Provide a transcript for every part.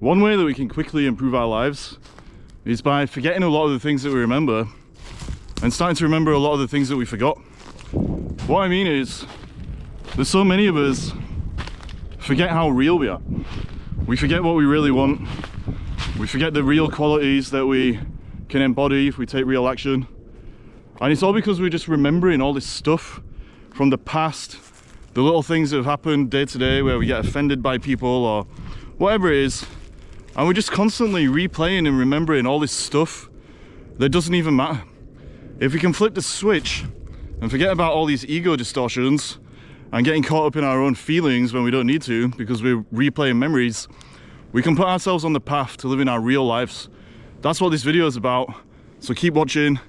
One way that we can quickly improve our lives is by forgetting a lot of the things that we remember and starting to remember a lot of the things that we forgot. What I mean is, there's so many of us forget how real we are. We forget what we really want. We forget the real qualities that we can embody if we take real action. And it's all because we're just remembering all this stuff from the past, the little things that have happened day to day where we get offended by people or whatever it is. And we're just constantly replaying and remembering all this stuff that doesn't even matter. If we can flip the switch and forget about all these ego distortions and getting caught up in our own feelings when we don't need to because we're replaying memories, we can put ourselves on the path to living our real lives. That's what this video is about. So keep watching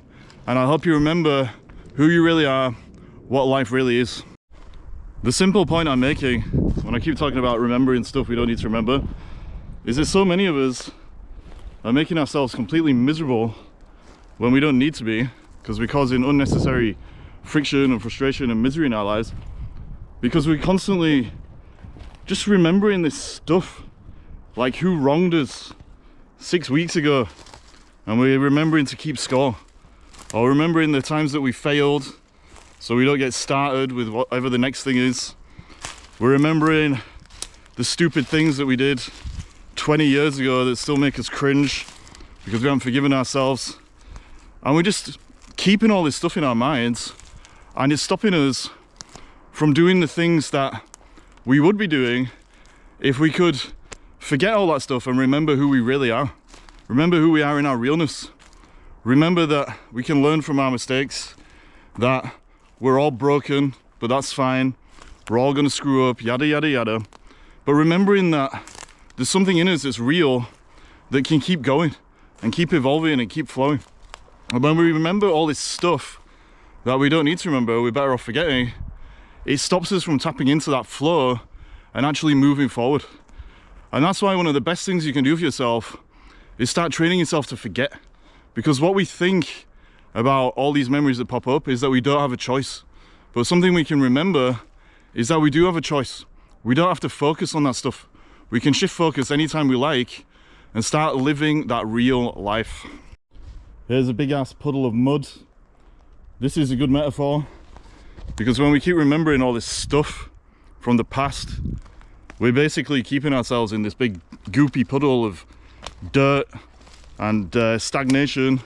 and I'll help you remember who you really are, what life really is. The simple point I'm making when I keep talking about remembering stuff we don't need to remember is that so many of us are making ourselves completely miserable when we don't need to be, because we're causing unnecessary friction and frustration and misery in our lives because we're constantly just remembering this stuff, like who wronged us 6 weeks ago, and we're remembering to keep score, or remembering the times that we failed so we don't get started with whatever the next thing is. We're remembering the stupid things that we did 20 years ago that still make us cringe because we haven't forgiven ourselves, and we're just keeping all this stuff in our minds, and it's stopping us from doing the things that we would be doing if we could forget all that stuff and remember who we really are. Remember who we are in our realness. Remember that we can learn from our mistakes, that we're all broken, but that's fine. We're all gonna screw up, yada, yada, yada. But remembering that there's something in us that's real that can keep going and keep evolving and keep flowing. And when we remember all this stuff that we don't need to remember, we're better off forgetting, it stops us from tapping into that flow and actually moving forward. And that's why one of the best things you can do for yourself is start training yourself to forget. Because what we think about all these memories that pop up is that we don't have a choice. But something we can remember is that we do have a choice. We don't have to focus on that stuff. We can shift focus anytime we like and start living that real life. Here's a big ass puddle of mud. This is a good metaphor because when we keep remembering all this stuff from the past, we're basically keeping ourselves in this big goopy puddle of dirt and stagnation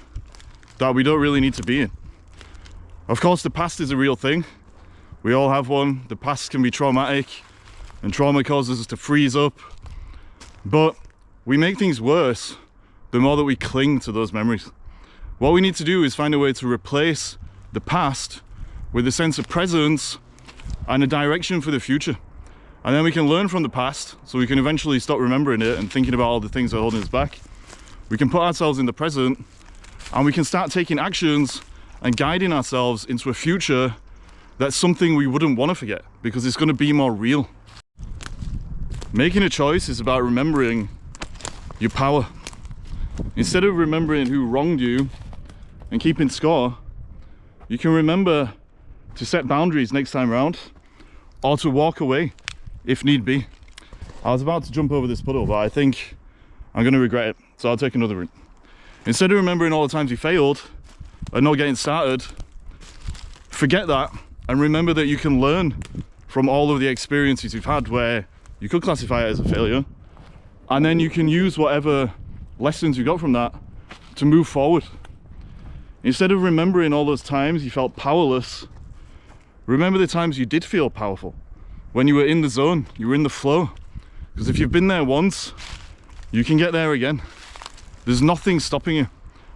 that we don't really need to be in. Of course, the past is a real thing. We all have one. The past can be traumatic and trauma causes us to freeze up, but we make things worse the more that we cling to those memories. What we need to do is find a way to replace the past with a sense of presence and a direction for the future. And then we can learn from the past so we can eventually stop remembering it and thinking about all the things that are holding us back. We can put ourselves in the present and we can start taking actions and guiding ourselves into a future that's something we wouldn't want to forget because it's going to be more real. Making a choice is about remembering your power. Instead of remembering who wronged you and keeping score, you can remember to set boundaries next time around or to walk away if need be. I was about to jump over this puddle, but I think I'm going to regret it, so I'll take another route. Instead of remembering all the times you failed and not getting started, forget that and remember that you can learn from all of the experiences you've had where you could classify it as a failure, and then you can use whatever lessons you got from that to move forward. Instead of remembering all those times you felt powerless, remember the times you did feel powerful. When you were in the zone, you were in the flow. Because if you've been there once, you can get there again. There's nothing stopping you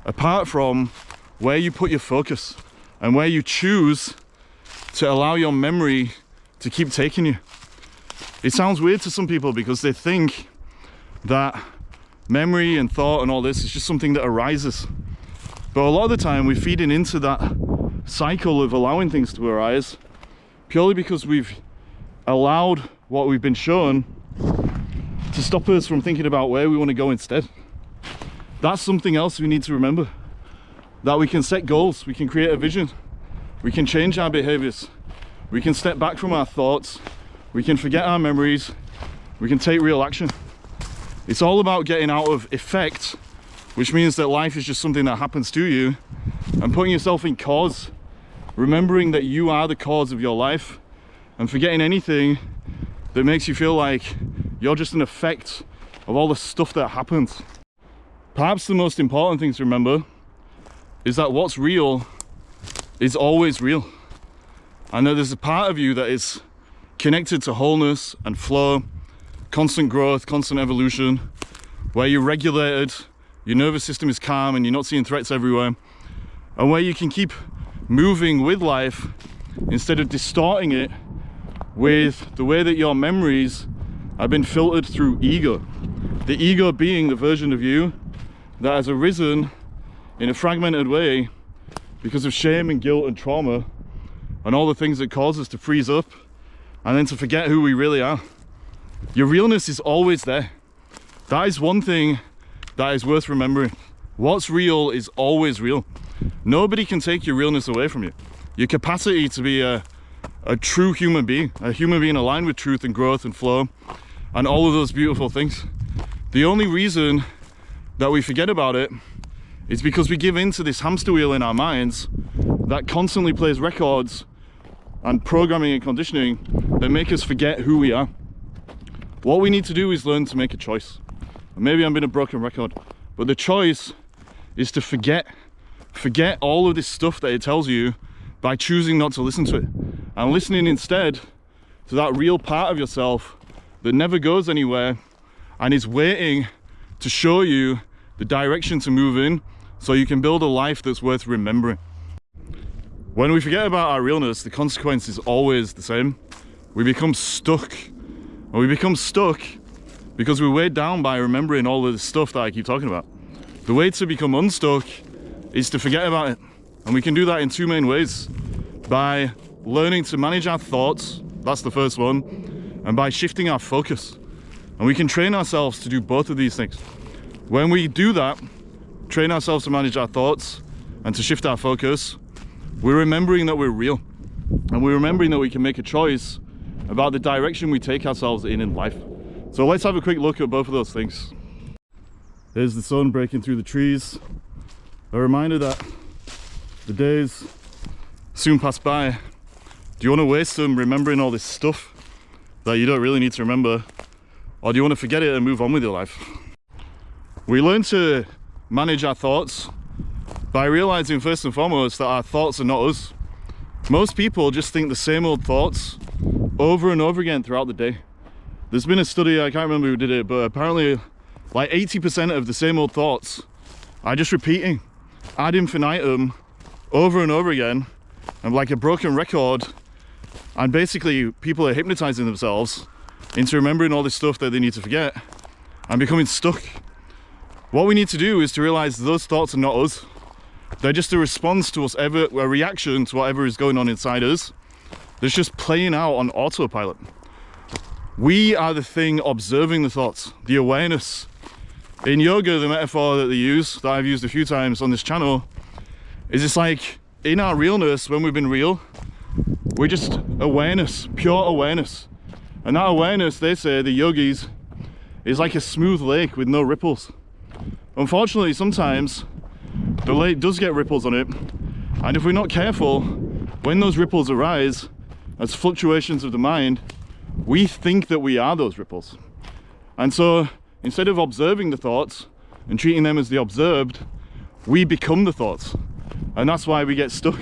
apart from where you put your focus and where you choose to allow your memory to keep taking you. It sounds weird to some people because they think that memory and thought and all this is just something that arises. But a lot of the time we're feeding into that cycle of allowing things to arise purely because we've allowed what we've been shown to stop us from thinking about where we want to go instead. That's something else we need to remember. That we can set goals, we can create a vision, we can change our behaviors, we can step back from our thoughts, we can forget our memories, we can take real action. It's all about getting out of effect, which means that life is just something that happens to you, and putting yourself in cause, remembering that you are the cause of your life, and forgetting anything that makes you feel like you're just an effect of all the stuff that happens. Perhaps the most important thing to remember is that what's real is always real, and that there's a part of you that is connected to wholeness and flow, constant growth, constant evolution, where you're regulated, your nervous system is calm and you're not seeing threats everywhere, and where you can keep moving with life instead of distorting it with the way that your memories have been filtered through ego. The ego being the version of you that has arisen in a fragmented way because of shame and guilt and trauma and all the things that cause us to freeze up and then to forget who we really are. Your realness is always there. That is one thing that is worth remembering. What's real is always real. Nobody can take your realness away from you. Your capacity to be a true human being, a human being aligned with truth and growth and flow and all of those beautiful things. The only reason that we forget about it is because we give in to this hamster wheel in our minds that constantly plays records and programming and conditioning that make us forget who we are. What we need to do is learn to make a choice. And maybe I'm being a broken record, but the choice is to forget all of this stuff that it tells you by choosing not to listen to it and listening instead to that real part of yourself that never goes anywhere and is waiting to show you the direction to move in so you can build a life that's worth remembering. When we forget about our realness, the consequence is always the same. We become stuck. And we become stuck because we're weighed down by remembering all of the stuff that I keep talking about. The way to become unstuck is to forget about it. And we can do that in two main ways. By learning to manage our thoughts, that's the first one, and by shifting our focus. And we can train ourselves to do both of these things. When we do that, train ourselves to manage our thoughts and to shift our focus, we're remembering that we're real. And we're remembering that we can make a choice about the direction we take ourselves in life. So let's have a quick look at both of those things. There's the sun breaking through the trees. A reminder that the days soon pass by. Do you want to waste them remembering all this stuff that you don't really need to remember? Or do you want to forget it and move on with your life? We learn to manage our thoughts by realizing first and foremost that our thoughts are not us. Most people just think the same old thoughts over and over again throughout the day. There's been a study, I can't remember who did it, but apparently like 80% of the same old thoughts are just repeating ad infinitum over and over again, and like a broken record. And basically people are hypnotizing themselves into remembering all this stuff that they need to forget and becoming stuck. What we need to do is to realize those thoughts are not us. They're just a response to us, a reaction to whatever is going on inside us. That's just playing out on autopilot. We are the thing observing the thoughts, the awareness. In yoga, the metaphor that they use, that I've used a few times on this channel, is it's like in our realness, when we've been real, we're just awareness, pure awareness. And that awareness, they say, the yogis, is like a smooth lake with no ripples. Unfortunately, sometimes the lake does get ripples on it, and if we're not careful, when those ripples arise as fluctuations of the mind, we think that we are those ripples. And so instead of observing the thoughts and treating them as the observed, we become the thoughts, and that's why we get stuck.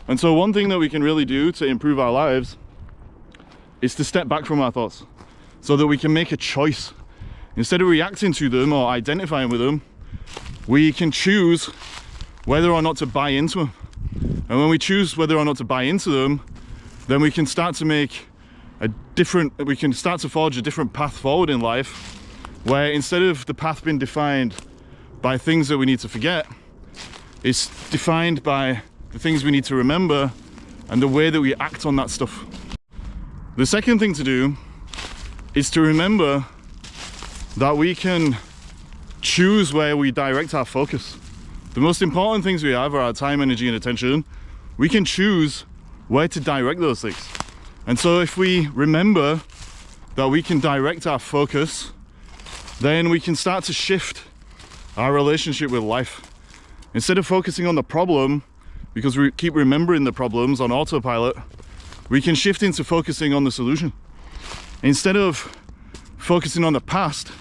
And so one thing that we can really do to improve our lives is to step back from our thoughts so that we can make a choice. Instead of reacting to them or identifying with them, we can choose whether or not to buy into them. And when we choose whether or not to buy into them, then we can start to make we can start to forge a different path forward in life, where instead of the path being defined by things that we need to forget, it's defined by the things we need to remember and the way that we act on that stuff. The second thing to do is to remember that we can choose where we direct our focus. The most important things we have are our time, energy, and attention. We can choose where to direct those things. And so if we remember that we can direct our focus, then we can start to shift our relationship with life. Instead of focusing on the problem, because we keep remembering the problems on autopilot, we can shift into focusing on the solution. Instead of focusing on the past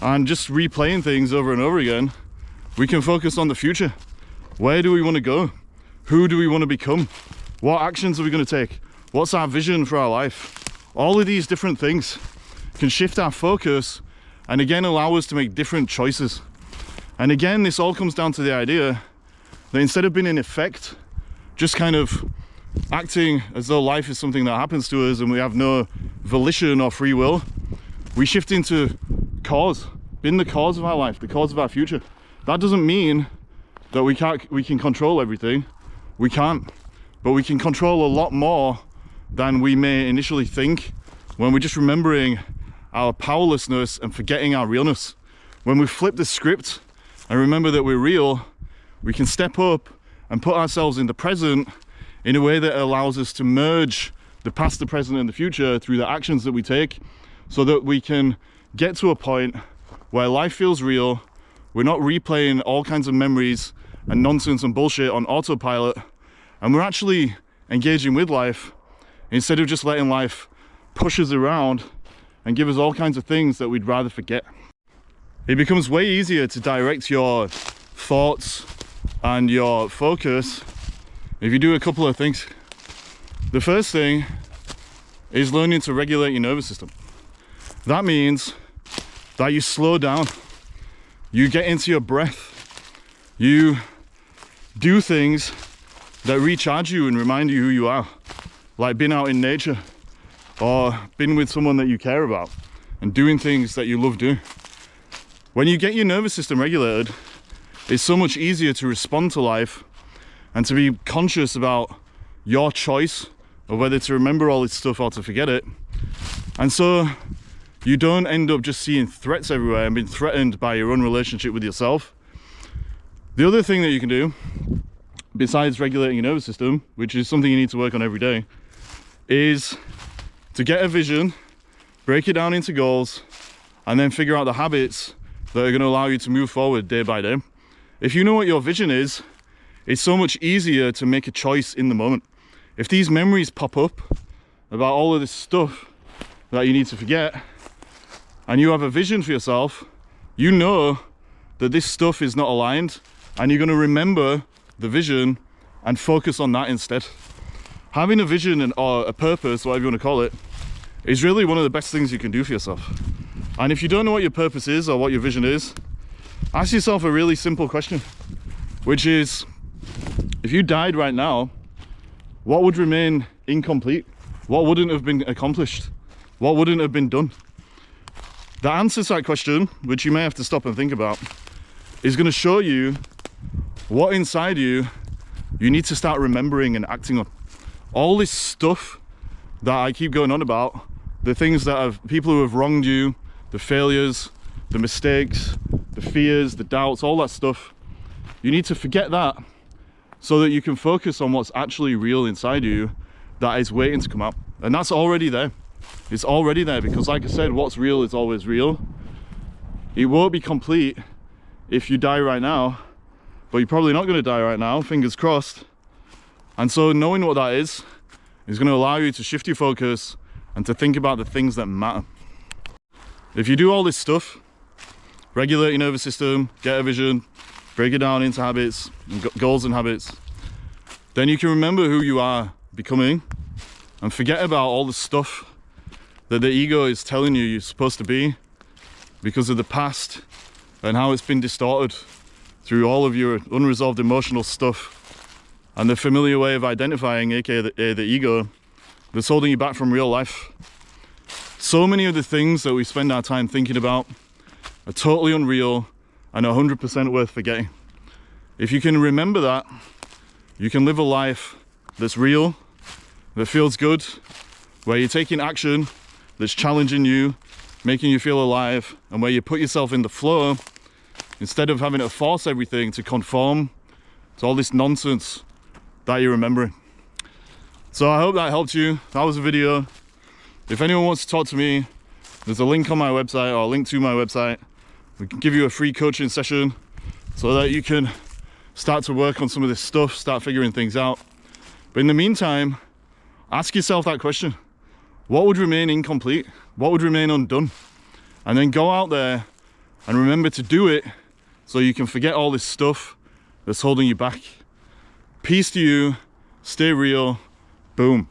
and just replaying things over and over again, we can focus on the future. Where do we want to go? Who do we want to become? What actions are we going to take? What's our vision for our life? All of these different things can shift our focus and again allow us to make different choices. And again, this all comes down to the idea that instead of being in effect, just kind of acting as though life is something that happens to us and we have no volition or free will, we shift into cause, being the cause of our life, the cause of our future. That doesn't mean that we can control everything. We can't, but we can control a lot more than we may initially think when we're just remembering our powerlessness and forgetting our realness. When we flip the script and remember that we're real, we can step up and put ourselves in the present in a way that allows us to merge the past, the present, and the future through the actions that we take, so that we can get to a point where life feels real. We're not replaying all kinds of memories and nonsense and bullshit on autopilot, and we're actually engaging with life instead of just letting life push us around and give us all kinds of things that we'd rather forget. It becomes way easier to direct your thoughts and your focus if you do a couple of things. The first thing is learning to regulate your nervous system. That means that you slow down, you get into your breath, you do things that recharge you and remind you who you are, like being out in nature or being with someone that you care about and doing things that you love doing. When you get your nervous system regulated, it's so much easier to respond to life and to be conscious about your choice of whether to remember all this stuff or to forget it. And so you don't end up just seeing threats everywhere and being threatened by your own relationship with yourself. The other thing that you can do, besides regulating your nervous system, which is something you need to work on every day, is to get a vision, break it down into goals, and then figure out the habits that are going to allow you to move forward day by day. If you know what your vision is, it's so much easier to make a choice in the moment. If these memories pop up about all of this stuff that you need to forget, and you have a vision for yourself, you know that this stuff is not aligned, and you're going to remember the vision and focus on that instead. Having a vision or a purpose, whatever you want to call it, is really one of the best things you can do for yourself. And if you don't know what your purpose is or what your vision is, ask yourself a really simple question, which is, if you died right now, what would remain incomplete? What wouldn't have been accomplished? What wouldn't have been done? The answer to that question, which you may have to stop and think about, is going to show you what inside you need to start remembering and acting on. All this stuff that I keep going on about, the things that have people who have wronged you, the failures, the mistakes, the fears, the doubts, all that stuff, you need to forget that so that you can focus on what's actually real inside you that is waiting to come out. And that's already there. It's already there, because like I said, what's real is always real. It won't be complete if you die right now, but you're probably not going to die right now, fingers crossed. And so knowing what that is going to allow you to shift your focus and to think about the things that matter. If you do all this stuff, regulate your nervous system, get a vision, break it down into habits, and goals and habits, then you can remember who you are becoming and forget about all the stuff that the ego is telling you you're supposed to be because of the past and how it's been distorted through all of your unresolved emotional stuff and the familiar way of identifying, aka the ego, that's holding you back from real life. So many of the things that we spend our time thinking about are totally unreal and 100% worth forgetting. If you can remember that, you can live a life that's real, that feels good, where you're taking action, that's challenging you, making you feel alive, and where you put yourself in the flow instead of having to force everything to conform to all this nonsense that you're remembering. So I hope that helped you. That was a video. If anyone wants to talk to me there's a link on my website, or a link to my website. We can give you a free coaching session so that you can start to work on some of this stuff, start figuring things out. But in the meantime, ask yourself that question. What would remain incomplete? What would remain undone? And then go out there and remember to do it so you can forget all this stuff that's holding you back. Peace to you. Stay real. Boom.